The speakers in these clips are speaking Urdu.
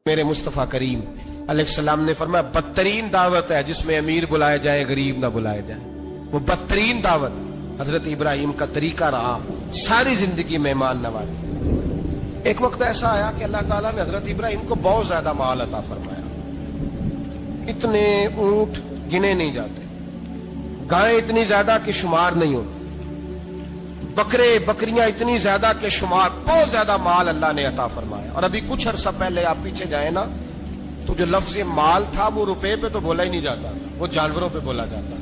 میرے مصطفیٰ کریم علیہ السلام نے فرمایا بدترین دعوت ہے جس میں امیر بلائے جائے غریب نہ بلائے جائے. وہ بدترین دعوت حضرت ابراہیم کا طریقہ رہا ساری زندگی مہمان نوازی. ایک وقت ایسا آیا کہ اللہ تعالیٰ نے حضرت ابراہیم کو بہت زیادہ مال عطا فرمایا. اتنے اونٹ گنے نہیں جاتے, گائیں اتنی زیادہ کہ شمار نہیں ہوتی, بکرے بکریاں اتنی زیادہ کہ شمار, بہت زیادہ مال اللہ نے عطا فرمایا. اور ابھی کچھ عرصہ پہلے آپ پیچھے جائیں نا تو جو لفظ مال تھا وہ روپے پہ تو بولا ہی نہیں جاتا, وہ جانوروں پہ بولا جاتا.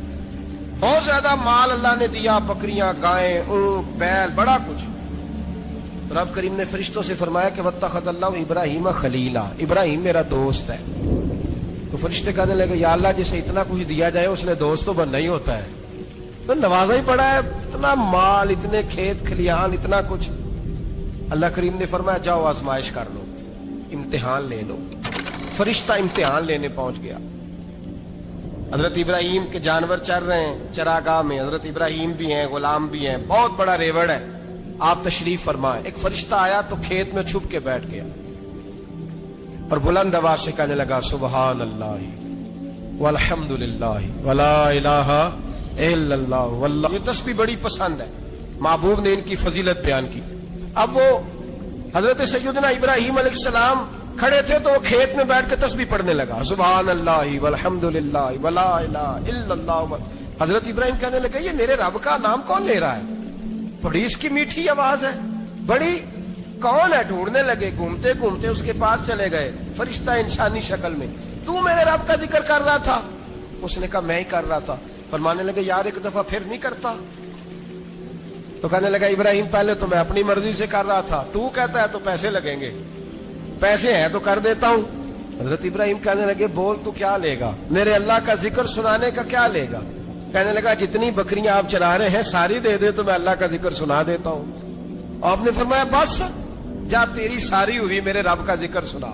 بہت زیادہ مال اللہ نے دیا, بکریاں گائیں اونٹ بیل بڑا کچھ. رب کریم نے فرشتوں سے فرمایا کہ واتخذ اللہ ابراہیم خلیلا, ابراہیم میرا دوست ہے. تو فرشتے کہنے لگے یا اللہ جسے اتنا کچھ دیا جائے اس نے دوست تو بننا ہی ہوتا ہے, تو نوازا ہی پڑا ہے, اتنا مال اتنے کھیت کھلیان اتنا کچھ. اللہ کریم نے فرمایا جاؤ آزمائش کر لو, امتحان لے لو. فرشتہ امتحان لینے پہنچ گیا. حضرت ابراہیم کے جانور چر رہے ہیں چراگاہ میں, حضرت ابراہیم بھی ہیں غلام بھی ہیں, بہت بڑا ریوڑ ہے. آپ تشریف فرمائیں. ایک فرشتہ آیا تو کھیت میں چھپ کے بیٹھ گیا اور بلند آواز سے کہنے لگا سبحان اللہ والحمد للہ ولا الہ الا اللہ واللہ. یہ تسبیح بڑی پسند ہے, محبوب نے ان کی فضیلت بیان کی. اب وہ حضرت سیدنا ابراہیم علیہ السلام کھڑے تھے تو وہ کھیت میں بیٹھ کے تسبیح پڑھنے لگا سبحان اللہ والحمد للہ ولا الہ الا اللہ. حضرت ابراہیم کہنے لگے یہ میرے رب کا نام کون لے رہا ہے, بڑی اس کی میٹھی آواز ہے, بڑی کون ہے. ڈھونڈنے لگے, گھومتے گھومتے اس کے پاس چلے گئے. فرشتہ انسانی شکل میں, تو میرے رب کا ذکر کر رہا تھا. اس نے کہا میں ہی کر رہا تھا. فرمانے لگے یار ایک دفعہ پھر نہیں کرتا. تو کہنے لگا ابراہیم پہلے تو میں اپنی مرضی سے کر رہا تھا, تو کہتا ہے تو پیسے لگیں گے, پیسے ہیں تو کر دیتا ہوں. حضرت ابراہیم کہنے لگے بول تو کیا لے گا, میرے اللہ کا ذکر سنانے کا کیا لے گا. کہنے لگا جتنی بکریاں آپ چرا رہے ہیں ساری دے دے تو میں اللہ کا ذکر سنا دیتا ہوں. آپ نے فرمایا بس جا تیری ساری ہوئی میرے رب کا ذکر سنا.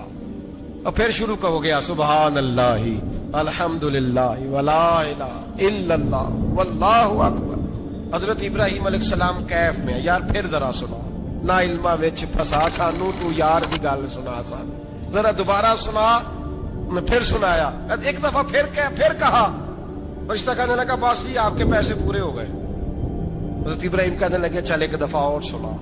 اور پھر شروع ہو گیا سبحان اللہ الحمد للہ ولا الہ الا اللہ واللہ اکبر. حضرت ابراہیم علیہ السلام کیف میں, یار پھر ذرا سنا, نا علما وچ پھسا سانو, تو یار دی گل سنا سانو, ذرا دوبارہ سنا. میں پھر سنایا, ایک دفعہ پھر کہا. فرشتہ کہنے لگا بس جی آپ کے پیسے پورے ہو گئے. حضرت ابراہیم کہنے لگے چل ایک دفعہ اور سنا.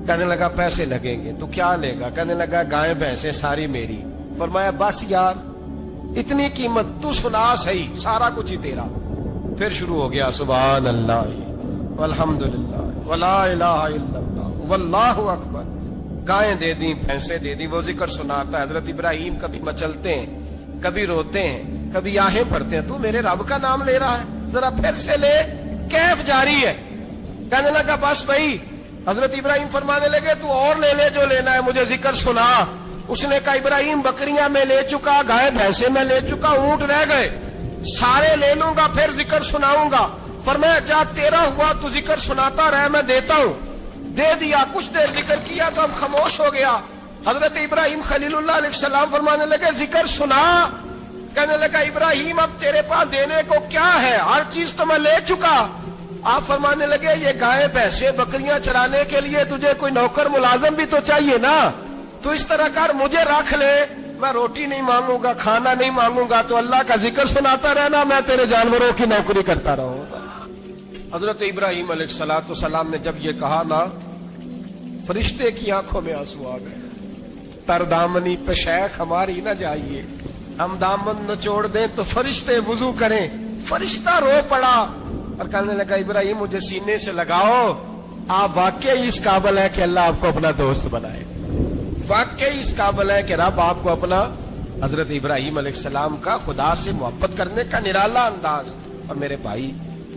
کہنے لگا پیسے لگیں گے, تو کیا لے گا. کہنے لگا گائیں بھینسیں ساری میری. فرمایا بس یار اتنی قیمت, تو سنا صحیح, سارا کچھ ہی تیرا. پھر شروع ہو گیا سبحان اللہ والحمد للہ ولا الہ الا اللہ واللہ اکبر. گائیں دے دی, بھینسیں دے دی, وہ ذکر سناتا ہے. حضرت ابراہیم کبھی مچلتے ہیں, کبھی روتے ہیں, کبھی آہیں پڑھتے ہیں. تو میرے رب کا نام لے رہا ہے, ذرا پھر سے لے. کیف جاری ہے. کہنے لگا بس بھائی. حضرت ابراہیم فرمانے لگے تو اور لے لے جو لینا ہے, مجھے ذکر سنا. اس نے کہا ابراہیم بکریاں میں لے چکا, گائے بھینسیں میں لے چکا, اونٹ رہ گئے, سارے لے لوں گا پھر ذکر سناؤں گا. فرمایا جا تیرا ہوا تو ذکر سناتا رہ, میں دیتا ہوں. دے دیا, کچھ دیر ذکر کیا تو اب خاموش ہو گیا. حضرت ابراہیم خلیل اللہ علیہ السلام فرمانے لگے ذکر سنا. کہنے لگا ابراہیم اب تیرے پاس دینے کو کیا ہے, ہر چیز تو میں لے چکا. آپ فرمانے لگے یہ گائے بھینسیں بکریاں چرانے کے لیے تجھے کوئی نوکر ملازم بھی تو چاہیے نا. تو اس طرح کر, مجھے رکھ لے, میں روٹی نہیں مانگوں گا, کھانا نہیں مانگوں گا, تو اللہ کا ذکر سناتا رہنا, میں تیرے جانوروں کی نوکری کرتا رہوں گا. حضرت ابراہیم علیہ السلام نے جب یہ کہا نا, فرشتے کی آنکھوں میں آنسو آ گئے. تر دامنی پہ شیخ ہماری نہ جائیے, ہم دامن نچوڑ دیں تو فرشتے وضو کریں. فرشتہ رو پڑا اور کہنے لگا ابراہیم مجھے سینے سے لگاؤ, آپ واقعی اس قابل ہے کہ اللہ آپ کو اپنا دوست بنائے, واقعی اس قابل ہے کہ رب آپ کو اپنا. حضرت ابراہیم علیہ السلام کا خدا سے محبت کرنے کا نرالا انداز. اور میرے بھائی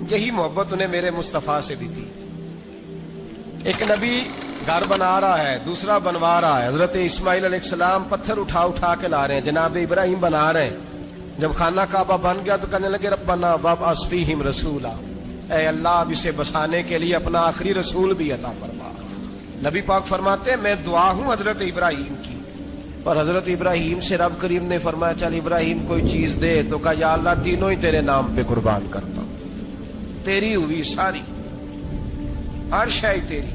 یہی محبت انہیں میرے مصطفیٰ سے بھی تھی. ایک نبی گھر بنا رہا ہے, دوسرا بنوا رہا ہے. حضرت اسماعیل علیہ السلام پتھر اٹھا کے لا رہے ہیں, جناب ابراہیم بنا رہے ہیں. جب خانہ کعبہ بن گیا تو کہنے لگے ربنا وابعث فیہم رسولا, اے اللہ اب اسے بسانے کے لیے اپنا آخری رسول بھی عطا فرما. نبی پاک فرماتے ہیں میں دعا ہوں حضرت ابراہیم کی. اور حضرت ابراہیم سے رب کریم نے فرمایا چل ابراہیم کوئی چیز دے, تو کہا یا اللہ تینوں ہی تیرے نام پہ قربان کرتا ہوں, تیری ہوئی ساری, ہر شے تیری.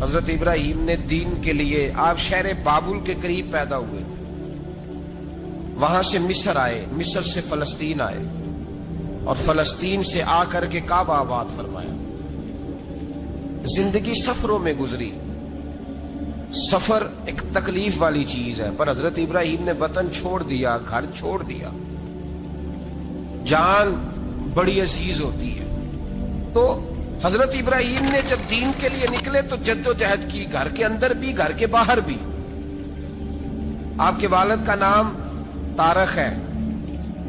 حضرت ابراہیم نے دین کے لیے, آپ شہر بابل کے قریب پیدا ہوئے تھے, وہاں سے مصر آئے، مصر سے فلسطین آئے، اور فلسطین سے آ کر کے کعبہ آباد فرمایا۔ زندگی سفروں میں گزری۔ سفر ایک تکلیف والی چیز ہے، پر حضرت ابراہیم نے وطن چھوڑ دیا، گھر چھوڑ دیا۔ جان بڑی عزیز ہوتی ہے، تو حضرت ابراہیم نے جب دین کے لیے نکلے تو جد و جہد کی، گھر کے اندر بھی گھر کے باہر بھی۔ آپ کے والد کا نام طارق ہے،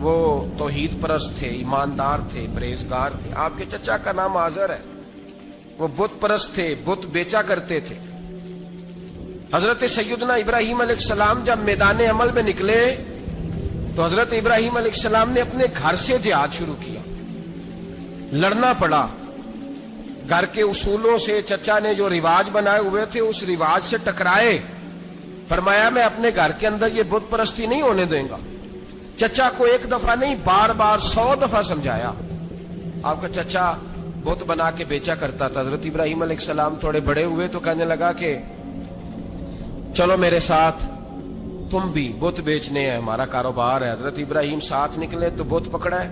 وہ توحید پرست تھے، ایماندار تھے، پرہیزگار تھے۔ آپ کے چچا کا نام آزر ہے، وہ بت پرست تھے، بت بیچا کرتے تھے۔ حضرت سیدنا ابراہیم علیہ السلام جب میدان عمل میں نکلے تو حضرت ابراہیم علیہ السلام نے اپنے گھر سے جہاد شروع کیا۔ لڑنا پڑا، گھر کے اصولوں سے، چچا نے جو رواج بنائے ہوئے تھے اس رواج سے ٹکرائے۔ فرمایا میں اپنے گھر کے اندر یہ بت پرستی نہیں ہونے دیں گا۔ چچا کو ایک دفعہ نہیں، بار بار 100 دفعہ سمجھایا۔ آپ کا چچا بت بنا کے بیچا کرتا تھا۔ حضرت ابراہیم علیہ السلام تھوڑے بڑے ہوئے تو کہنے لگا کہ چلو میرے ساتھ، تم بھی بت بیچنے ہیں، ہمارا کاروبار ہے۔ حضرت ابراہیم ساتھ نکلے تو بت پکڑا ہے،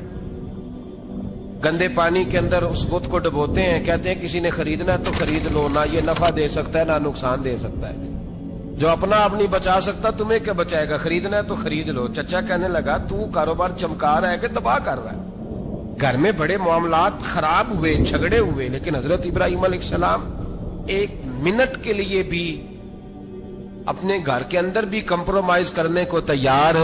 گندے پانی کے اندر اس بت کو ڈبوتے ہیں، کہتے ہیں کسی نے خریدنا ہے تو خرید لو، نہ یہ نفع دے سکتا ہے نہ نقصان دے سکتا ہے، جو اپنا آپ نہیں بچا سکتا تمہیں کیا بچائے گا، خریدنا ہے تو خرید لو۔ چچا کہنے لگا تو کاروبار چمکا رہا ہے کہ تباہ کر رہا ہے۔ گھر میں بڑے معاملات خراب ہوئے، جھگڑے ہوئے، لیکن حضرت ابراہیم علیہ السلام ایک منٹ کے لیے بھی اپنے گھر کے اندر بھی کمپرومائز کرنے کو تیار۔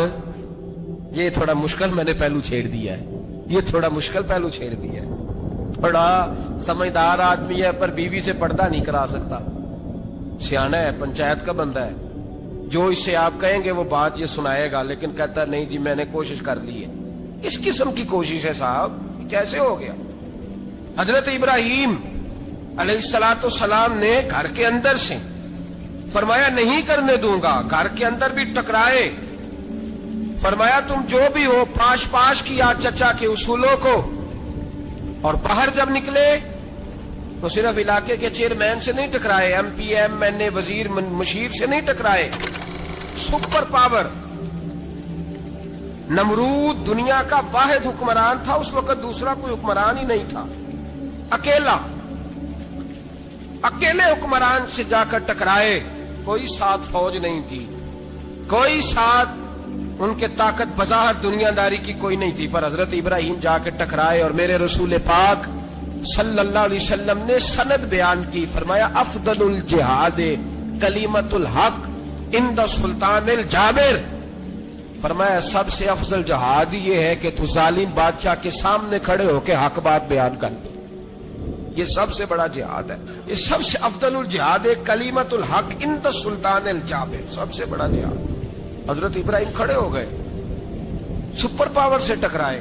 یہ تھوڑا مشکل میں نے پہلو چھیڑ دیا ہے، یہ تھوڑا مشکل پہلو چھیڑ دیا ہے۔ تھوڑا سمجھدار آدمی ہے پر بیوی سے پردہ نہیں کرا سکتا، سیانا ہے، پنچایت کا بندہ ہے، جو اس سے آپ کہیں گے وہ بات یہ سنائے گا، لیکن کہتا نہیں جی میں نے کوشش کر لی ہے۔ اس قسم کی کوشش ہے صاحب، کیسے ہو گیا؟ حضرت ابراہیم علیہ السلام نے گھر کے اندر سے فرمایا نہیں کرنے دوں گا، گھر کے اندر بھی ٹکرائے۔ فرمایا تم جو بھی ہو، پاش پاش کیا چچا کے اصولوں کو، اور باہر جب نکلے تو صرف علاقے کے چیئرمین سے نہیں ٹکرائے، ایم پی ایم این اے وزیر مشیر سے نہیں ٹکرائے، سپر پاور نمرود دنیا کا واحد حکمران تھا اس وقت، دوسرا کوئی حکمران ہی نہیں تھا، اکیلے حکمران سے جا کر ٹکرائے۔ کوئی ساتھ فوج نہیں تھی، کوئی ساتھ ان کے طاقت بظاہر دنیا داری کی کوئی نہیں تھی، پر حضرت ابراہیم جا کے ٹکرائے۔ اور میرے رسول پاک صلی اللہ علیہ وسلم نے سند بیان کی، فرمایا افضل الجہاد کلمۃ الحق عند سلطان الجابر۔ فرمایا سب سے افضل جہاد یہ ہے کہ تو ظالم بادشاہ کے سامنے کھڑے ہو کے حق بات بیان کر دے، یہ سب سے بڑا جہاد ہے، یہ سب سے افضل الجہاد ہے کلمۃ الحق عند سلطان الجابر، سب سے بڑا جہاد۔ حضرت ابراہیم کھڑے ہو گئے، سپر پاور سے ٹکرائے۔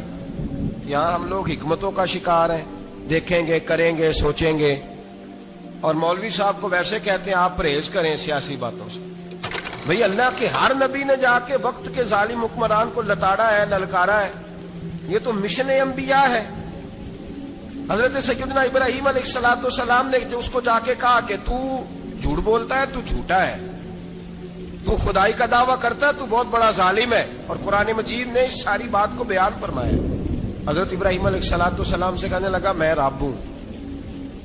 یہاں ہم لوگ حکمتوں کا شکار ہیں، دیکھیں گے، کریں گے، سوچیں گے، اور مولوی صاحب کو ویسے کہتے ہیں آپ پرہیز کریں سیاسی باتوں سے۔ بھئی اللہ کے ہر نبی نے جا کے وقت کے ظالم حکمران کو لتاڑا ہے، للکارا ہے، یہ تو مشن انبیاء ہے۔ حضرت سیدنا ابراہیم علیہ السلام نے جو اس کو جا کے کہا کہ تو جھوٹ بولتا ہے، تو جھوٹا ہے، تو خدائی کا دعویٰ کرتا ہے، تو بہت بڑا ظالم ہے، اور قرآن مجید نے اس ساری بات کو بیان فرمایا۔ حضرت ابراہیم علیہ السلام سے کہنے لگا میں رب ہوں،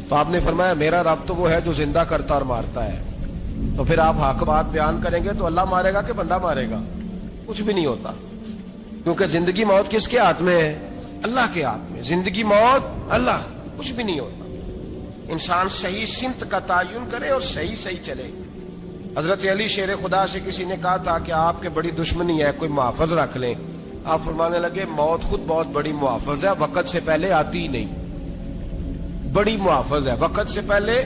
تو آپ نے فرمایا میرا رب تو وہ ہے جو زندہ کرتا اور مارتا ہے، تو پھر آپ حق بات بیان کریں گے تو اللہ مارے گا کہ بندہ مارے گا؟ کچھ بھی نہیں ہوتا، کیونکہ زندگی موت کس کے ہاتھ میں ہے؟ اللہ کے ہاتھ میں، زندگی موت اللہ، کچھ بھی نہیں ہوتا۔ انسان صحیح سمت کا تعین کرے اور صحیح چلے۔ حضرت علی شیر خدا سے کسی نے کہا تھا کہ آپ کے بڑی دشمنی ہے، کوئی محافظ رکھ لیں۔ آپ فرمانے لگے موت خود بہت بڑی محافظ ہے، وقت سے پہلے آتی ہی نہیں، بڑی محافظ ہے وقت سے پہلے۔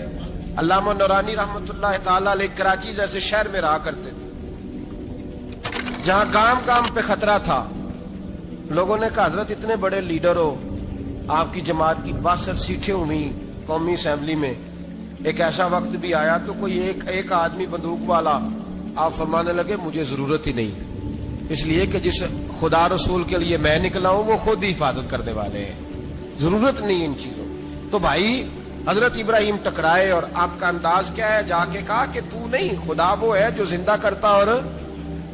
علامہ نورانی رحمت اللہ تعالی علیہ کراچی جیسے شہر میں رہا کرتے تھے، جہاں گام گام پہ خطرہ تھا۔ لوگوں نے کہا حضرت اتنے بڑے لیڈر ہو، آپ کی جماعت کی 62 سیٹیں ہوئی قومی اسمبلی میں، ایک ایسا وقت بھی آیا تو کوئی ایک آدمی بندوق والا۔ آپ فرمانے لگے مجھے ضرورت ہی نہیں، اس لیے کہ جس خدا رسول کے لیے میں نکلا ہوں وہ خود ہی حفاظت کرنے والے ہیں، ضرورت نہیں ان چیزوں۔ تو بھائی حضرت ابراہیم ٹکرائے، اور آپ کا انداز کیا ہے؟ جا کے کہا کہ تو نہیں، خدا وہ ہے جو زندہ کرتا اور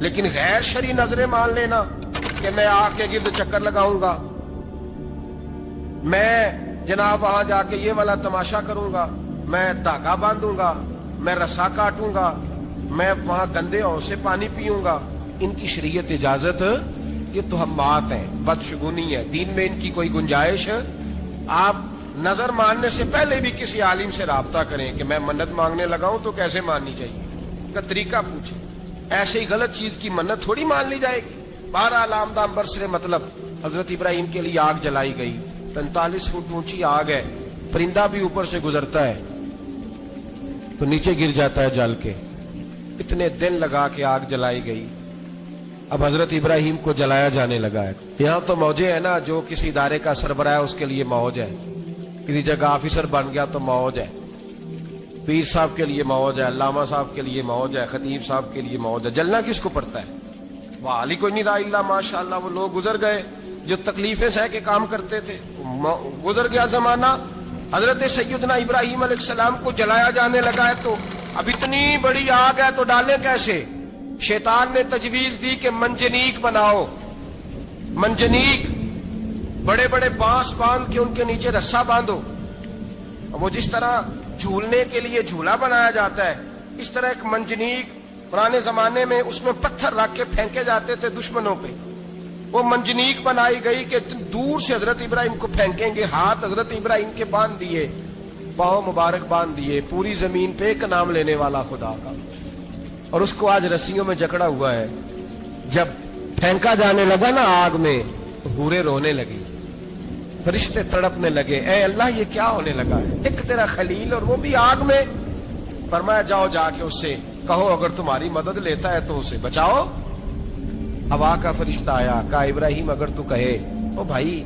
لیکن غیر شرعی نظریں مان لینا کہ میں آگ کے گرد چکر لگاؤں گا، میں جناب وہاں جا کے یہ والا تماشا کروں گا، میں دھاگا باندھوں گا، میں رسا کاٹوں گا، میں وہاں گندے اور سے پانی پیوں گا، ان کی شریعت اجازت؟ یہ تہمات ہیں، بدشگونی ہے، دین میں ان کی کوئی گنجائش؟ آپ نظر ماننے سے پہلے بھی کسی عالم سے رابطہ کریں کہ میں منت مانگنے لگاؤں تو کیسے ماننی چاہیے کا طریقہ پوچھیں، ایسے ہی غلط چیز کی منت تھوڑی مان لی جائے گی۔ بہرحال آمدام برسرے مطلب حضرت ابراہیم کے لیے آگ جلائی گئی، 45 فٹ اونچی آگ ہے، پرندہ بھی اوپر سے گزرتا ہے تو نیچے گر جاتا ہے جل کے، اتنے دن لگا کے آگ جلائی گئی۔ اب حضرت ابراہیم کو جلایا جانے لگا ہے۔ یہاں تو موجیں ہے نا، جو کسی ادارے کا سربراہ ہے اس کے لیے موج ہے، کسی جگہ آفیسر بن گیا تو موج ہے، پیر صاحب کے لیے موج ہے، علامہ صاحب کے لیے موج ہے، خطیب صاحب کے لیے موج ہے۔ جلنا کس کو پڑتا ہے؟ وہ علی کوئی نہیں رہا اللہ، ماشاء اللہ وہ لوگ گزر گئے جو تکلیفیں سہ کے کام کرتے تھے، گزر گیا زمانہ۔ حضرت سیدنا ابراہیم علیہ السلام کو جلایا جانے لگا ہے تو اب اتنی بڑی آگ ہے تو ڈالیں کیسے؟ شیطان نے تجویز دی کہ منجنیق بناؤ، منجنیق، بڑے بڑے بانس باندھ کے ان کے نیچے رسا باندھو، وہ جس طرح جھولنے کے لیے جھولا بنایا جاتا ہے اس طرح ایک منجنیق پرانے زمانے میں اس میں پتھر رکھ کے پھینکے جاتے تھے دشمنوں پہ، وہ منجنیق بنائی گئی کہ دور سے حضرت ابراہیم کو پھینکیں گے۔ ہاتھ حضرت ابراہیم کے باندھ دیے، پاؤں مبارک باندھ دیے، پوری زمین پہ ایک نام لینے والا خدا کا، اور اس کو آج رسیوں میں جکڑا ہوا ہے۔ جب پھینکا جانے لگا نا آگ میں تو حوریں رونے لگی، فرشتے تڑپنے لگے، اے اللہ یہ کیا ہونے لگا ہے؟ ایک تیرا خلیل اور وہ بھی آگ میں۔ فرمایا جاؤ جا کے اس سے کہو اگر تمہاری مدد لیتا ہے تو اسے بچاؤ۔ ہوا کا فرشتہ آیا، کہا ابراہیم اگر تو کہے، او بھائی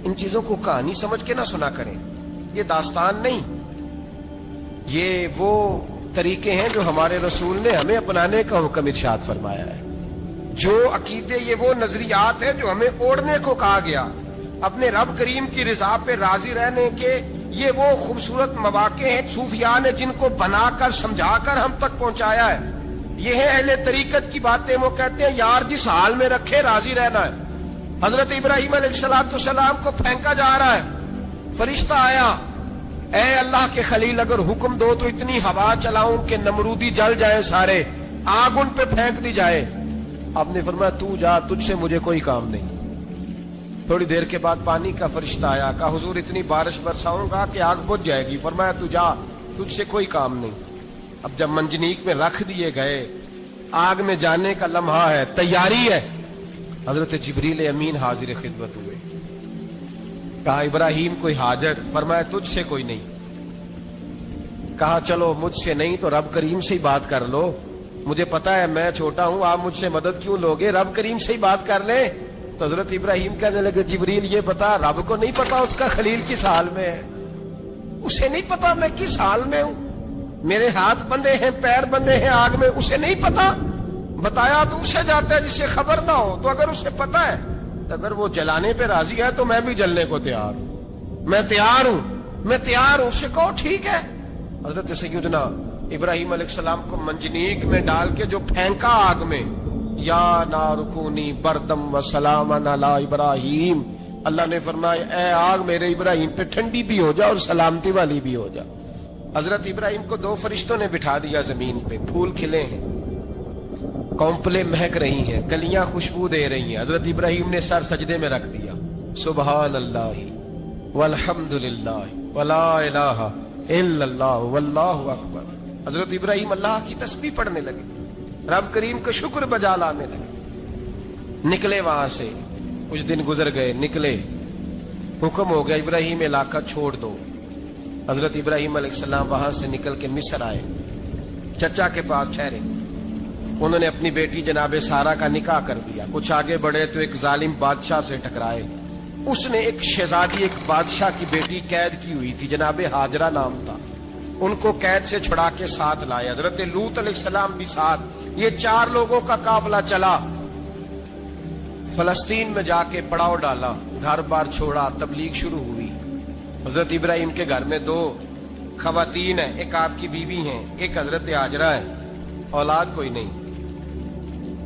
ان چیزوں کو کہانی سمجھ کے نہ سنا کریں، یہ داستان نہیں، یہ وہ طریقے ہیں جو ہمارے رسول نے ہمیں اپنانے کا حکم ارشاد فرمایا ہے، جو عقیدے، یہ وہ نظریات ہیں جو ہمیں اوڑھنے کو کہا گیا، اپنے رب کریم کی رضا پہ راضی رہنے کے یہ وہ خوبصورت مواقع ہیں صوفیاء نے جن کو بنا کر سمجھا کر ہم تک پہنچایا ہے۔ یہ ہے اہل طریقت کی باتیں، وہ کہتے ہیں یار جس حال میں رکھے راضی رہنا ہے۔ حضرت ابراہیم علیہ السلام کو پھینکا جا رہا ہے، فرشتہ آیا، اے اللہ کے خلیل اگر حکم دو تو اتنی ہوا چلاؤں کہ نمرودی جل جائے سارے، آگ ان پہ پھینک دی جائے۔ آپ نے فرمایا تو جا، تجھ سے مجھے کوئی کام نہیں۔ تھوڑی دیر کے بعد پانی کا فرشتہ آیا، کہا حضور اتنی بارش برساؤں گا کہ آگ بجھ جائے گی۔ فرمایا تو جا، تجھ سے کوئی کام نہیں۔ اب جب منجنیق میں رکھ دیے گئے، آگ میں جانے کا لمحہ ہے، تیاری ہے، حضرت جبریل امین حاضر خدمت ہوئے، کہا ابراہیم کوئی حاجت؟ فرمایا تجھ سے کوئی نہیں۔ کہا چلو مجھ سے نہیں تو رب کریم سے ہی بات کر لو، مجھے پتا ہے میں چھوٹا ہوں، آپ مجھ سے مدد کیوں لوگے، رب کریم سے ہی بات کر لیں۔ تو حضرت ابراہیم کہنے لگے جبریل یہ بتا، رب کو نہیں پتا اس کا خلیل کس حال میں ہے، اسے نہیں پتا میں کس حال میں ہوں، میرے ہاتھ بندے ہیں، پیر بندے ہیں آگ میں، اسے نہیں پتا؟ بتایا تو اسے جاتا ہے جسے خبر نہ ہو، تو اگر اسے پتا ہے، اگر وہ جلانے پہ راضی ہے تو میں بھی جلنے کو تیار ہوں، میں تیار ہوں، میں تیار ہوں۔ اسے کہو ٹھیک ہے۔ حضرت سیدنا ابراہیم علیہ السلام کو منجنیق میں ڈال کے جو پھینکا آگ میں، یا نار کونی بردم و سلاما علی ابراہیم، اللہ نے فرمایا اے آگ میرے ابراہیم پہ ٹھنڈی بھی ہو جا اور سلامتی والی بھی ہو جا۔ حضرت ابراہیم کو دو فرشتوں نے بٹھا دیا زمین پہ، پھول کھلے ہیں، کونپلیں مہک رہی ہیں، کلیاں خوشبو دے رہی ہیں۔ حضرت ابراہیم نے سر سجدے میں رکھ دیا، سبحان اللہ والحمد للہ ولا الہ الا اللہ واللہ اکبر۔ حضرت ابراہیم اللہ کی تسبیح پڑھنے لگے، رب کریم کا شکر بجا لانے لگے۔ نکلے وہاں سے، کچھ دن گزر گئے، نکلے، حکم ہو گیا ابراہیم علاقہ چھوڑ دو۔ حضرت ابراہیم علیہ السلام وہاں سے نکل کے مصر آئے، چچا کے پاس ٹھہرے، انہوں نے اپنی بیٹی جناب سارہ کا نکاح کر دیا۔ کچھ آگے بڑھے تو ایک ظالم بادشاہ سے ٹکرائے، اس نے ایک شہزادی، ایک بادشاہ کی بیٹی قید کی ہوئی تھی، جناب ہاجرہ نام تھا، ان کو قید سے چھڑا کے ساتھ لائے۔ حضرت لوط علیہ السلام بھی ساتھ، یہ 4 لوگوں کا قافلہ چلا، فلسطین میں جا کے پڑاؤ ڈالا، گھر بار چھوڑا، تبلیغ شروع ہوئی۔ حضرت ابراہیم کے گھر میں 2 خواتین ہیں، ایک آپ کی بیوی ہیں، ایک حضرت ہاجرہ ہے، اولاد کوئی نہیں۔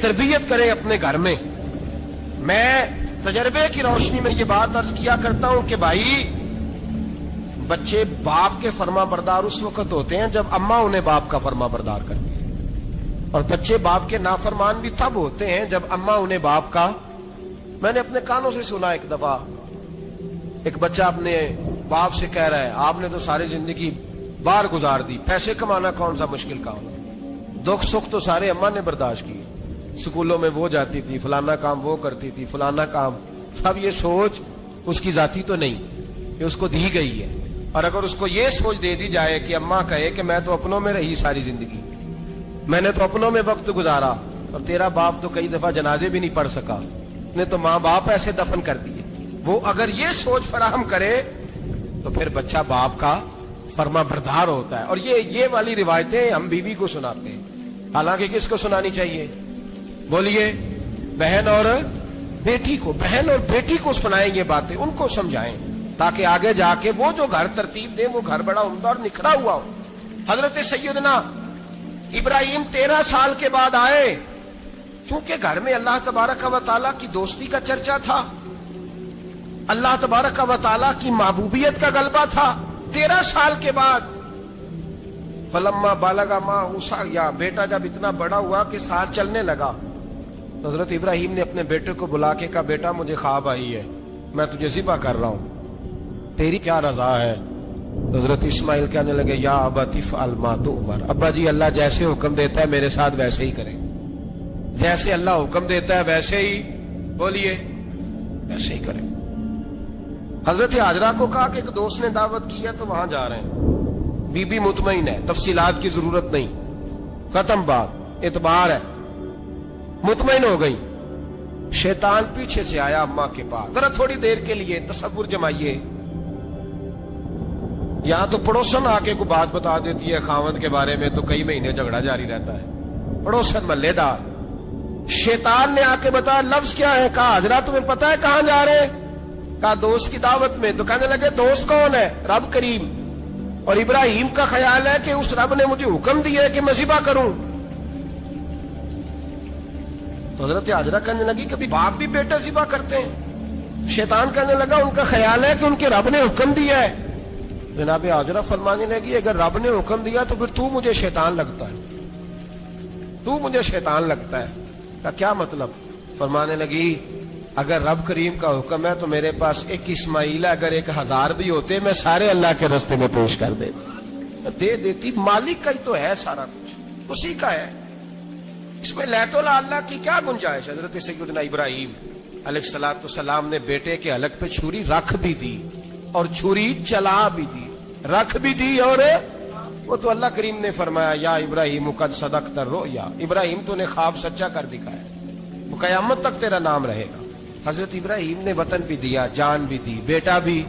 تربیت کریں اپنے گھر میں. میں تجربے کی روشنی میں یہ بات عرض کیا کرتا ہوں کہ بھائی بچے باپ کے فرما بردار اس وقت ہوتے ہیں جب اماں انہیں باپ کا فرما بردار کرتی ہے، اور بچے باپ کے نافرمان بھی تب ہوتے ہیں جب اماں انہیں باپ کا. میں نے اپنے کانوں سے سنا ایک دفعہ ایک بچہ اپنے باپ سے کہہ رہا ہے آپ نے تو ساری زندگی باہر گزار دی، پیسے کمانا کون سا مشکل کام ہے، دکھ سکھ تو سارے اماں نے برداشت کیے، اسکولوں میں وہ جاتی تھی، فلانا کام وہ کرتی تھی، فلانا کام. اب یہ سوچ اس کی ذاتی تو نہیں، یہ اس کو دی گئی ہے. اور اگر اس کو یہ سوچ دے دی جائے کہ اماں کہے کہ میں تو اپنوں میں رہی ساری زندگی، میں نے تو اپنوں میں وقت گزارا، اور تیرا باپ تو کئی دفعہ جنازے بھی نہیں پڑھ سکا، نے تو ماں باپ ایسے دفن کر دیے، وہ اگر یہ سوچ فراہم کرے تو پھر بچہ باپ کا فرما بردار ہوتا ہے. اور یہ والی روایتیں ہم بیوی کو سناتے ہیں، حالانکہ کس کو سنانی چاہیے؟ بولیے. بہن اور بیٹی کو. بہن اور بیٹی کو سنائیں یہ باتیں، ان کو سمجھائیں تاکہ آگے جا کے وہ جو گھر ترتیب دیں وہ گھر بڑا عمدہ اور نکھرا ہوا ہو. حضرت سیدنا ابراہیم 13 سال کے بعد آئے، چونکہ گھر میں اللہ تبارک و تعالیٰ کی دوستی کا چرچا تھا، اللہ تبارک و تعالیٰ کی محبوبیت کا غلبہ تھا. 13 سال کے بعد فلما بالغ معه السعی، بیٹا جب اتنا بڑا ہوا کہ ساتھ چلنے لگا، حضرت ابراہیم نے اپنے بیٹے کو بلا کے کہا بیٹا مجھے خواب آئی ہے، میں تجھے ذبح کر رہا ہوں، تیری کیا رضا ہے؟ حضرت اسماعیل کہنے لگے یا ابت افعل ما تؤمر، ابا جی اللہ جیسے حکم دیتا ہے میرے ساتھ ویسے ہی کریں، جیسے اللہ حکم دیتا ہے ویسے ہی، بولیے ویسے ہی کریں. حضرت حاجرہ کو کہا کہ ایک دوست نے دعوت کی ہے تو وہاں جا رہے ہیں. بی بی مطمئن ہے، تفصیلات کی ضرورت نہیں، ختم بات، اعتبار ہے، مطمئن ہو گئی. شیطان پیچھے سے آیا اماں کے پاس. ذرا تھوڑی دیر کے لیے تصور جمائیے، یہاں تو پڑوسن آ کے کوئی بات بتا دیتی ہے خاوند کے بارے میں تو کئی مہینے جھگڑا جاری رہتا ہے، پڑوسن محلے دار. شیطان نے آ کے بتایا لفظ کیا ہے؟ کہا حاجرہ تمہیں پتا ہے کہاں جا رہے ہیں؟ کہا دوست کی دعوت میں. تو کہنے لگے دوست کون ہے؟ رب کریم. اور ابراہیم کا خیال ہے کہ اس رب نے مجھے حکم دیا ہے کہ میں ذبح کروں. تو حضرت حاجرہ کہنے لگی کبھی باپ بھی بیٹا ذبح کرتے ہیں؟ شیطان کہنے لگا ان کا خیال ہے کہ ان کے رب نے حکم دیا ہے. جناب حاجرہ فرمانے لگی اگر رب نے حکم دیا تو پھر تو مجھے شیطان لگتا ہے، تو مجھے شیطان لگتا ہے. کا کیا مطلب؟ فرمانے لگی اگر رب کریم کا حکم ہے تو میرے پاس ایک اسماعیل ہے، اگر 1000 بھی ہوتے میں سارے اللہ کے راستے میں پیش کر دے دیتی. مالک کا ہی تو ہے سارا کچھ، اسی کا ہے، اس میں لیت اللہ کی کیا گنجائش؟ حضرت سیدنا ابراہیم علیہ السلام نے بیٹے کے حلق پہ چھری رکھ بھی دی اور چھری چلا بھی دی، رکھ بھی دی، اور وہ تو اللہ کریم نے فرمایا یا ابراہیم قد صدقت الرؤیا، ابراہیم تو نے خواب سچا کر دکھایا، وہ قیامت تک تیرا نام رہے گا. حضرت ابراہیم نے وطن بھی دیا، جان بھی دی، بیٹا بھی.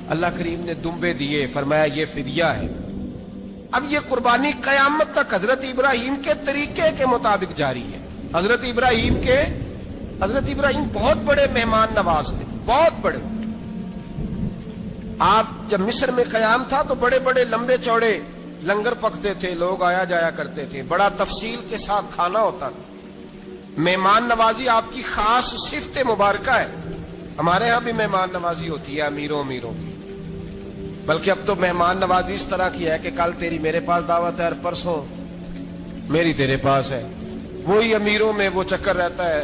اللہ کریم نے دمبے دیے، فرمایا یہ فدیہ ہے. اب یہ قربانی قیامت تک حضرت ابراہیم کے طریقے کے مطابق جاری ہے. حضرت ابراہیم بہت بڑے مہمان نواز تھے، بہت بڑے. آپ جب مصر میں قیام تھا تو بڑے بڑے لمبے چوڑے لنگر پکتے تھے، لوگ آیا جایا کرتے تھے، بڑا تفصیل کے ساتھ کھانا ہوتا تھا. مہمان نوازی آپ کی خاص صفت مبارکہ ہے. ہمارے ہاں بھی مہمان نوازی ہوتی ہے امیروں کی، بلکہ اب تو مہمان نوازی اس طرح کی ہے کہ کل تیری میرے پاس دعوت ہے اور پرسوں میری تیرے پاس ہے. وہی امیروں میں وہ چکر رہتا ہے،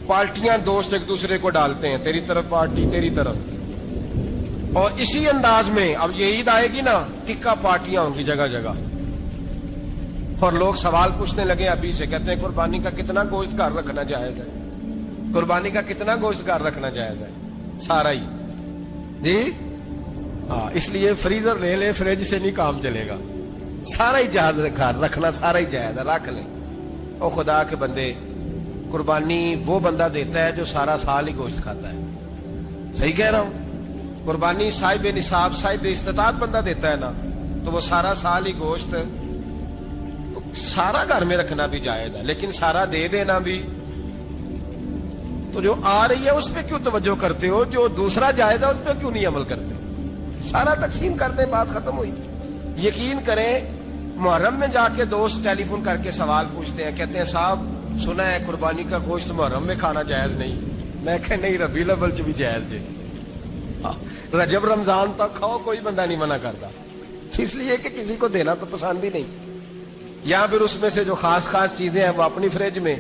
پارٹیاں دوست ایک دوسرے کو ڈالتے ہیں، تیری طرف پارٹی تیری طرف. اور اسی انداز میں اب یہ عید آئے گی نا، ٹکا پارٹیاں ہوں گی جگہ جگہ. اور لوگ سوال پوچھنے لگے ابھی سے، کہتے ہیں قربانی کا کتنا گوشت گھر رکھنا جائز ہے؟ قربانی کا کتنا گوشت گھر رکھنا جائز ہے؟ سارا ہی جی ہاں، اس لیے فریزر لے لے، فریج سے نہیں کام چلے گا. سارا ہی جہاز گھر رکھنا سارا ہی جائز ہے، رکھ لیں. او خدا کے بندے، قربانی وہ بندہ دیتا ہے جو سارا سال ہی گوشت کھاتا ہے. صحیح کہہ رہا ہوں؟ قربانی صاحب نصاب، صاحب استطاعت بندہ دیتا ہے نا، تو وہ سارا سال ہی گوشت سارا گھر میں رکھنا بھی جائز ہے، لیکن سارا دے دینا بھی. تو جو آ رہی ہے اس پہ کیوں توجہ کرتے ہو؟ جو دوسرا جائز ہے اس پہ کیوں نہیں عمل کرتے؟ سارا تقسیم کر دیں، بات ختم ہوئی. یقین کریں محرم میں جا کے دوست ٹیلی فون کر کے سوال پوچھتے ہیں, کہتے ہیں صاحب سنا ہے قربانی کا گوشت محرم میں کھانا جائز نہیں. میں کہ نہیں, ربیع الاول چ بھی جائز جی, رجب رمضان تک کھاؤ, کوئی بندہ نہیں منع کرتا, اس لیے کہ کسی کو دینا تو پسند ہی نہیں. یا پھر اس میں سے جو خاص خاص چیزیں ہیں وہ اپنی فریج میں,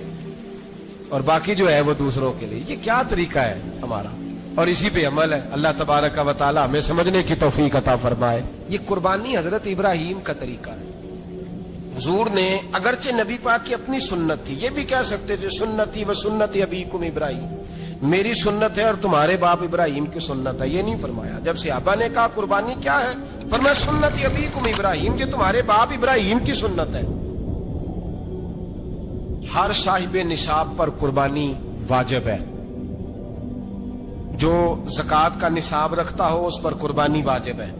اور باقی جو ہے وہ دوسروں کے لیے. یہ کیا طریقہ ہے ہمارا, اور اسی پہ عمل ہے. اللہ تبارک و تعالی ہمیں سمجھنے کی توفیق عطا فرمائے. یہ قربانی حضرت ابراہیم کا طریقہ ہے. حضور نے اگرچہ نبی پاک کی اپنی سنت تھی, یہ بھی کہہ سکتے تھے سنتی و سنت ابیکم ابراہیم, میری سنت ہے اور تمہارے باپ ابراہیم کی سنت ہے. یہ نہیں فرمایا. جب صحابہ نے کہا قربانی کیا ہے, فرمایا سنت ابیکم ابراہیم, یہ تمہارے باپ ابراہیم کی سنت ہے. ہر صاحب نصاب پر قربانی واجب ہے. جو زکوٰۃ کا نصاب رکھتا ہو اس پر قربانی واجب ہے.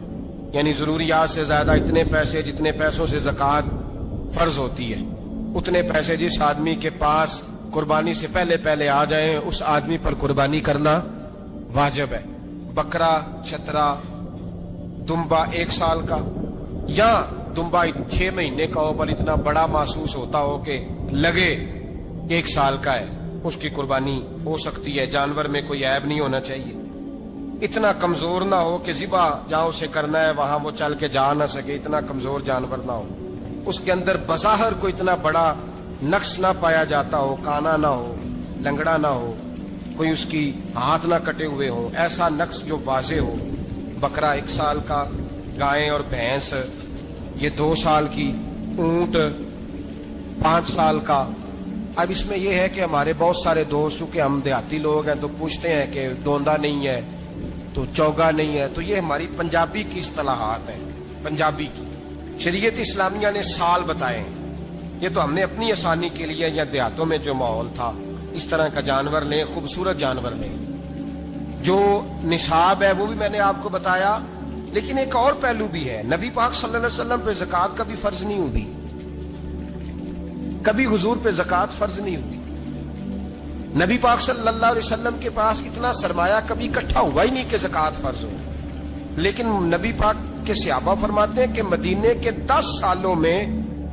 یعنی ضروریات سے زیادہ اتنے پیسے, جتنے پیسوں سے زکوٰۃ فرض ہوتی ہے, اتنے پیسے جس آدمی کے پاس قربانی سے پہلے آ جائیں اس آدمی پر قربانی کرنا واجب ہے. بکرا, چھترا, دمبا 1 سال کا, یا دمبا 6 مہینے کا ہو پر اتنا بڑا محسوس ہوتا ہو کہ لگے 1 سال کا ہے, اس کی قربانی ہو سکتی ہے. جانور میں کوئی عیب نہیں ہونا چاہیے, اتنا کمزور نہ ہو کہ ذبح جہاں اسے کرنا ہے وہاں وہ چل کے جا نہ سکے, اتنا کمزور جانور نہ ہو, اس کے اندر بظاہر کوئی اتنا بڑا نقص نہ پایا جاتا ہو, کانا نہ ہو, لنگڑا نہ ہو, کوئی اس کی ہاتھ نہ کٹے ہوئے ہو, ایسا نقص جو واضح ہو. بکرا 1 سال کا, گائیں اور بھینس یہ 2 سال کی, اونٹ 5 سال کا. اب اس میں یہ ہے کہ ہمارے بہت سارے دوست, چونکہ ہم دیہاتی لوگ ہیں, تو پوچھتے ہیں کہ دوندا نہیں ہے تو چوگا نہیں ہے. تو یہ ہماری پنجابی کی اصطلاحات ہیں, پنجابی کی. شریعت اسلامیہ نے سال بتائے ہیں, یہ تو ہم نے اپنی آسانی کے لیے, یا دیہاتوں میں جو ماحول تھا اس طرح کا جانور لیں, خوبصورت جانور لیں. جو نصاب ہے وہ بھی میں نے آپ کو بتایا, لیکن ایک اور پہلو بھی ہے. نبی پاک صلی اللہ علیہ وسلم پہ زکوٰۃ کبھی فرض نہیں ہوئی, کبھی حضور پہ زکوٰۃ فرض نہیں ہوئی. نبی پاک صلی اللہ علیہ وسلم کے پاس اتنا سرمایہ کبھی اکٹھا ہوا ہی نہیں کہ زکوٰۃ فرض ہو. لیکن نبی پاک کے صحابہ فرماتے ہیں کہ مدینے کے 10 سالوں میں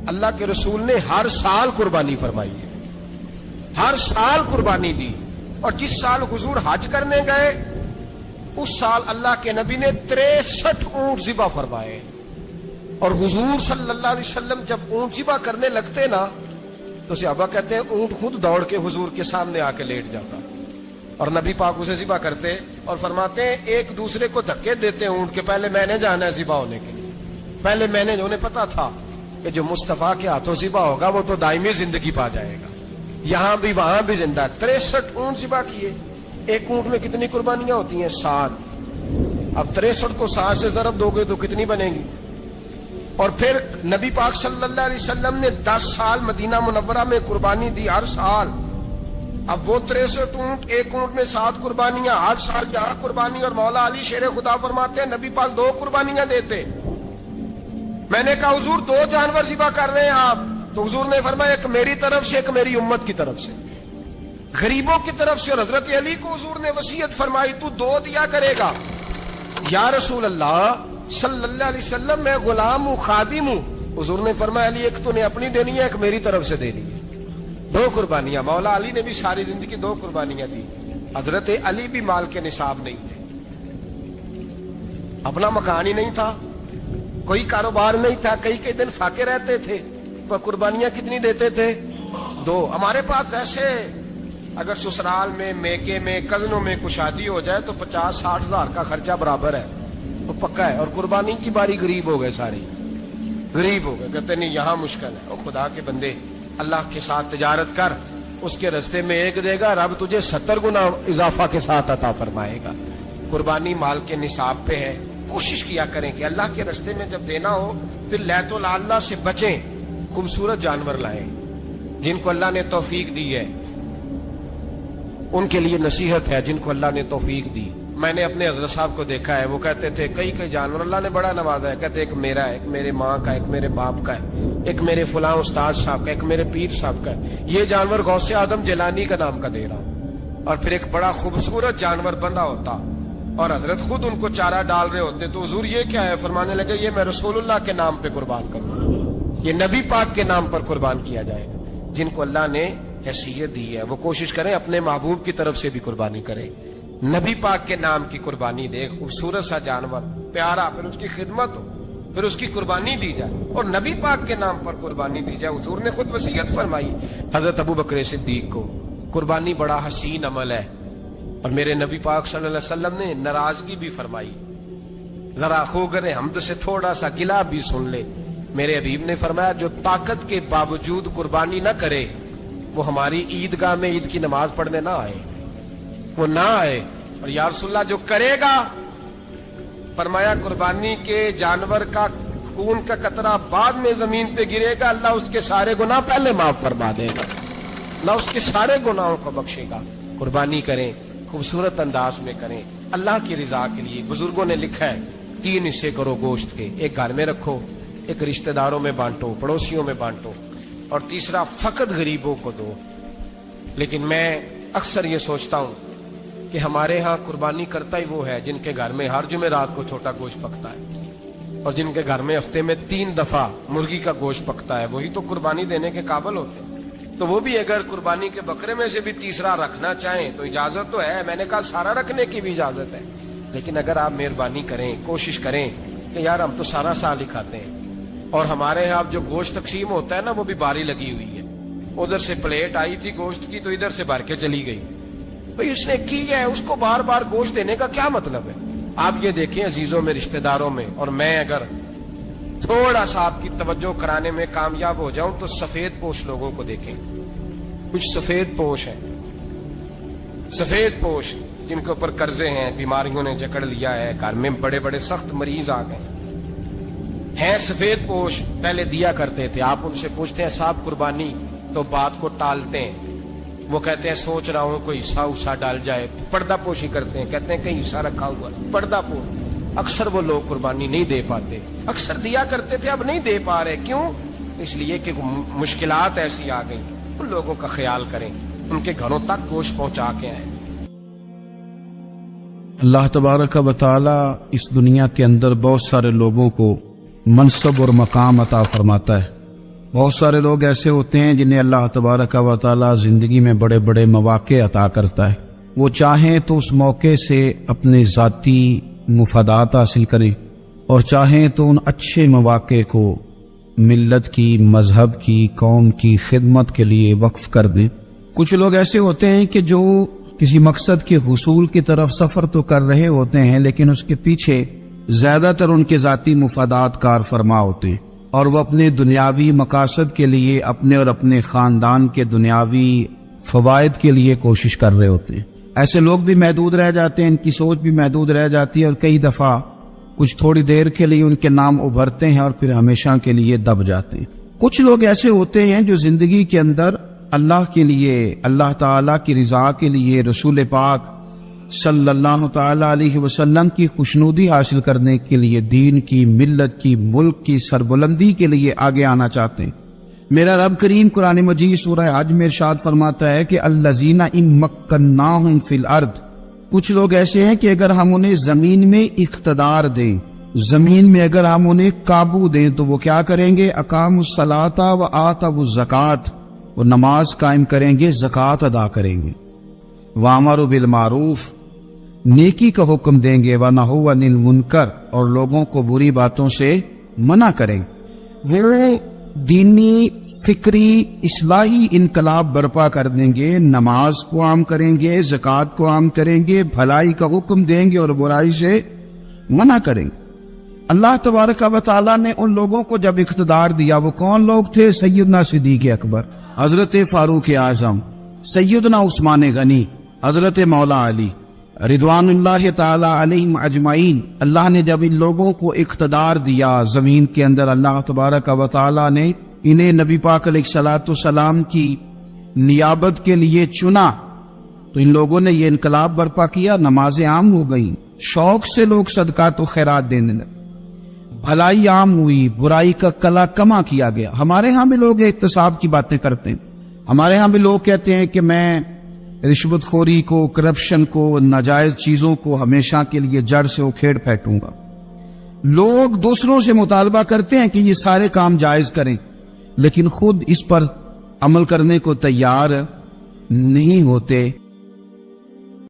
اللہ کے رسول نے ہر سال قربانی فرمائی ہے, ہر سال قربانی دی. اور جس سال حضور حج کرنے گئے اس سال اللہ کے نبی نے 63 اونٹ ذبح فرمائے. اور حضور صلی اللہ علیہ وسلم جب اونٹ ذبح کرنے لگتے نا تو صحابہ کہتے ہیں اونٹ خود دوڑ کے حضور کے سامنے آ کے لیٹ جاتا, اور نبی پاک اسے ذبح کرتے اور فرماتے ہیں ایک دوسرے کو دھکے دیتے اونٹ کے, پہلے میں نے جانا ہے ذبح ہونے کے لیے, پہلے میں نے. انہیں پتا تھا کہ جو مصطفیٰ کے ہاتھوں ذبح ہوگا وہ تو دائمی زندگی پا جائے گا, یہاں بھی وہاں بھی زندہ. 63 اونٹ ذبح کیے. ایک اونٹ میں کتنی قربانیاں ہوتی ہیں؟ 7. اب 63 کو 7 سے ضرب دو گے تو کتنی بنے گی؟ اور پھر نبی پاک صلی اللہ علیہ وسلم نے 10 سال مدینہ منورہ میں قربانی دی, ہر سال. اب وہ 63 اونٹ, ایک اونٹ میں 7 قربانیاں, ہر سال جہاں قربانی. اور مولا علی شیر خدا فرماتے ہیں نبی پاک 2 قربانیاں دیتے. میں نے کہا حضور 2 جانور ذبح کر رہے ہیں آپ, تو حضور نے فرمایا ایک میری طرف سے, ایک میری امت کی طرف سے, غریبوں کی طرف سے. اور حضرت علی کو حضور نے وصیت فرمائی تو 2 دیا کرے گا. یا رسول اللہ صلی اللہ علیہ وسلم میں غلام ہوں, خادم ہوں. حضور نے فرمایا علی ایک تو نے اپنی دینی ہے, ایک میری طرف سے دینی ہے. 2 قربانیاں. مولا علی نے بھی ساری زندگی 2 قربانیاں دی. حضرت علی بھی مال کے نصاب نہیں تھے, اپنا مکان ہی نہیں تھا, کوئی کاروبار نہیں تھا, کئی دن فاقے رہتے تھے, پر قربانیاں کتنی دیتے تھے؟ 2. ہمارے پاس ویسے اگر سسرال میں, میکے میں, کزنوں میں کچھ شادی ہو جائے تو 50-60 ہزار کا خرچہ برابر ہے, وہ پکا ہے. اور قربانی کی باری غریب ہو گئے, سارے غریب ہو گئے. کہتے نہیں یہاں مشکل ہے. اور خدا کے بندے اللہ کے ساتھ تجارت کر, اس کے رستے میں 1 دے گا, رب تجھے 70 گنا اضافہ کے ساتھ عطا فرمائے گا. قربانی مال کے نصاب پہ ہے. کوشش کیا کریں کہ اللہ کے رستے میں جب دینا ہو پھر لیت اللہ سے بچیں, خوبصورت جانور لائیں. جن کو اللہ نے توفیق دی ہے ان کے لیے نصیحت ہے, جن کو اللہ نے توفیق دی. میں نے اپنے حضرت صاحب کو دیکھا ہے, وہ کہتے تھے کئی جانور اللہ نے بڑا نوازا ہے. کہتے ایک میرا ہے, ایک میرے ماں کا, ایک میرے باپ کا ہے, ایک میرے فلاں استاد صاحب کا, ایک میرے پیر صاحب کا ہے. یہ جانور غوث اعظم جیلانی کا نام کا دے رہا ہوں. اور پھر ایک بڑا خوبصورت جانور بندہ ہوتا اور حضرت خود ان کو چارہ ڈال رہے ہوتے. تو حضور یہ کیا ہے؟ فرمانے لگے یہ میں رسول اللہ کے نام پہ قربان کروں. یہ نبی پاک کے نام پر قربان کیا جائے گا۔ جن کو اللہ نے حیثیت دی ہے وہ کوشش کریں اپنے محبوب کی طرف سے بھی قربانی کریں، نبی پاک کے نام کی قربانی دے، خوبصورت سا جانور پیارا، پھر اس کی خدمت ہو، پھر اس کی قربانی دی جائے اور نبی پاک کے نام پر قربانی دی جائے۔ حضور نے خود وصیت فرمائی حضرت ابو بکر صدیق کو، قربانی بڑا حسین عمل ہے، اور میرے نبی پاک صلی اللہ علیہ وسلم نے ناراضگی بھی فرمائی، ذرا خوگر حمد سے تھوڑا سا گلا بھی سن لے۔ میرے حبیب نے فرمایا جو طاقت کے باوجود قربانی نہ کرے وہ ہماری عیدگاہ میں عید کی نماز پڑھنے نہ آئے، وہ نہ آئے۔ اور یا رسول اللہ جو کرے گا، فرمایا قربانی کے جانور کا خون کا قطرہ بعد میں زمین پہ گرے گا، اللہ اس کے سارے گناہ پہلے معاف فرما دے گا، اللہ اس کے سارے گناہوں کو بخشے گا۔ قربانی کریں، خوبصورت انداز میں کریں، اللہ کی رضا کے لیے۔ بزرگوں نے لکھا ہے 3 حصے کرو گوشت کے، ایک گھر میں رکھو، ایک رشتہ داروں میں بانٹو، پڑوسیوں میں بانٹو، اور تیسرا فقط غریبوں کو دو۔ لیکن میں اکثر یہ سوچتا ہوں کہ ہمارے ہاں قربانی کرتا ہی وہ ہے جن کے گھر میں ہر جمعرات کو چھوٹا گوشت پکتا ہے، اور جن کے گھر میں ہفتے میں 3 دفعہ مرغی کا گوشت پکتا ہے، وہی تو قربانی دینے کے قابل ہوتے ہیں۔ تو وہ بھی اگر قربانی کے بکرے میں سے بھی تیسرا رکھنا چاہیں تو اجازت تو ہے، میں نے کہا سارا رکھنے کی بھی اجازت ہے، لیکن اگر آپ مہربانی کریں، کوشش کریں کہ یار ہم تو سارا سال ہی کھاتے ہیں، اور ہمارے یہاں جو گوشت تقسیم ہوتا ہے نا وہ بھی باری لگی ہوئی ہے، ادھر سے پلیٹ آئی تھی گوشت کی تو ادھر سے بھر کے چلی گئی، بھئی اس نے کی ہے، اس کو بار بار گوشت دینے کا کیا مطلب ہے؟ آپ یہ دیکھیں عزیزوں میں، رشتہ داروں میں، اور میں اگر تھوڑا سا آپ کی توجہ کرانے میں کامیاب ہو جاؤں تو سفید پوش لوگوں کو دیکھیں، کچھ سفید پوش ہیں، سفید پوش جن کے اوپر قرضے ہیں، بیماریوں نے جکڑ لیا ہے، گھر میں بڑے بڑے سخت مریض آ گئے ہیں، سفید پوش پہلے دیا کرتے تھے۔ آپ ان سے پوچھتے ہیں صاحب قربانی، تو بات کو ٹالتے ہیں، وہ کہتے ہیں سوچ رہا ہوں کوئی حصہ ڈال جائے، پردہ پوشی کرتے ہیں، کہتے ہیں کہیں حصہ رکھا ہوا، پردہ پوش۔ اکثر وہ لوگ قربانی نہیں دے پاتے، اکثر دیا کرتے تھے اب نہیں دے پا رہے، کیوں؟ اس لیے کہ مشکلات ایسی آ گئی۔ ان لوگوں کا خیال کریں، ان کے گھروں تک گوشت پہنچا کے آئیں۔ اللہ تبارک و تعالی اس دنیا کے اندر بہت سارے لوگوں کو منصب اور مقام عطا فرماتا ہے۔ بہت سارے لوگ ایسے ہوتے ہیں جنہیں اللہ تبارک و تعالی زندگی میں بڑے بڑے مواقع عطا کرتا ہے، وہ چاہیں تو اس موقع سے اپنے ذاتی مفادات حاصل کریں، اور چاہیں تو ان اچھے مواقع کو ملت کی، مذہب کی، قوم کی خدمت کے لیے وقف کر دیں۔ کچھ لوگ ایسے ہوتے ہیں کہ جو کسی مقصد کے حصول کی طرف سفر تو کر رہے ہوتے ہیں، لیکن اس کے پیچھے زیادہ تر ان کے ذاتی مفادات کار فرما ہوتے ہیں، اور وہ اپنے دنیاوی مقاصد کے لیے، اپنے اور اپنے خاندان کے دنیاوی فوائد کے لیے کوشش کر رہے ہوتے ہیں۔ ایسے لوگ بھی محدود رہ جاتے ہیں، ان کی سوچ بھی محدود رہ جاتی ہے، اور کئی دفعہ کچھ تھوڑی دیر کے لیے ان کے نام ابھرتے ہیں اور پھر ہمیشہ کے لیے دب جاتے ہیں۔ کچھ لوگ ایسے ہوتے ہیں جو زندگی کے اندر اللہ کے لیے، اللہ تعالیٰ کی رضا کے لیے، رسول پاک صلی اللہ تعالی علیہ وسلم کی خوشنودی حاصل کرنے کے لیے، دین کی، ملت کی، ملک کی سربلندی کے لیے آگے آنا چاہتے ہیں۔ میرا رب کریم قرآن مجید سورہ حج میں ارشاد فرماتا ہے کہ الذین ان مکناہم فی الارض، کچھ لوگ ایسے ہیں کہ اگر ہم انہیں زمین میں اقتدار دیں، زمین میں اگر ہم انہیں قابو دیں تو وہ کیا کریں گے؟ اقاموا الصلاۃ و آتوا الزکوٰۃ، وہ نماز قائم کریں گے، زکوٰۃ ادا کریں گے، وامروا بالمعروف، نیکی کا حکم دیں گے، ونہوا عن المنکر، اور لوگوں کو بری باتوں سے منع کریں گے۔ وہ دینی، فکری، اصلاحی انقلاب برپا کر دیں گے، نماز کو عام کریں گے، زکوٰۃ کو عام کریں گے، بھلائی کا حکم دیں گے اور برائی سے منع کریں گے۔ اللہ تبارک و تعالیٰ نے ان لوگوں کو جب اقتدار دیا، وہ کون لوگ تھے؟ سیدنا صدیق اکبر، حضرت فاروق اعظم، سیدنا عثمان غنی، حضرت مولا علی رضوان اللہ تعالی علیہم اجمعین۔ اللہ نے جب ان لوگوں کو اقتدار دیا زمین کے اندر، اللہ تبارک و تعالی نے انہیں نبی پاک علیہ الصلوۃ والسلام کی نیابت کے لیے چنا، تو ان لوگوں نے یہ انقلاب برپا کیا، نمازیں عام ہو گئیں، شوق سے لوگ صدقات و خیرات دینے لگے، بھلائی عام ہوئی، برائی کا کلا کما کیا گیا۔ ہمارے ہاں بھی لوگ احتساب کی باتیں کرتے ہیں، ہمارے ہاں بھی لوگ کہتے ہیں کہ میں رشوت خوری کو، کرپشن کو، ناجائز چیزوں کو ہمیشہ کے لیے جڑ سے اکھیڑ پھینکوں گا۔ لوگ دوسروں سے مطالبہ کرتے ہیں کہ یہ سارے کام جائز کریں، لیکن خود اس پر عمل کرنے کو تیار نہیں ہوتے